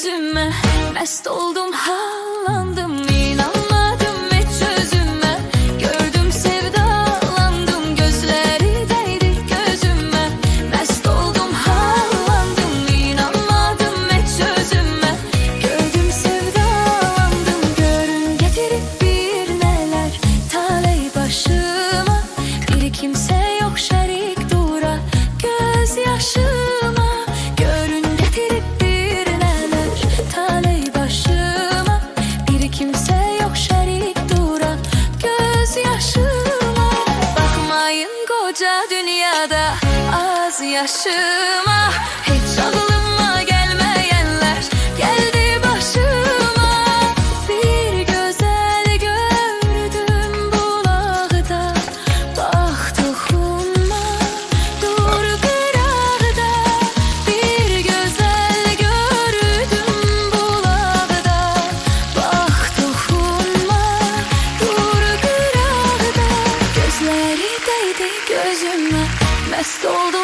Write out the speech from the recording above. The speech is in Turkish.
gözüme. Mest oldum, hallandım, inanmadım hiç özüme. Gördüm, sevdalandım, gözleri değdi gözüme. Mest oldum, hallandım, inanmadım hiç özüme. Gördüm, sevdalandım, görün getirip bir neler taley başıma. Bir kimse yok şerik dura gözyaşıma. Görün getirip bir neler taley başıma. Bir kimse yok şerik dura gözyaşıma. Bakmayın koca dünyada az yaşıma. Hiç aklıma gelmeyenler geldi başıma. Bir güzel gördüm bulakta, bak dokunma dur kırağda. Bir güzel gördüm bulakta, bak dokunma dur kırağda. Gözleri değdi gözüme, mest oldum.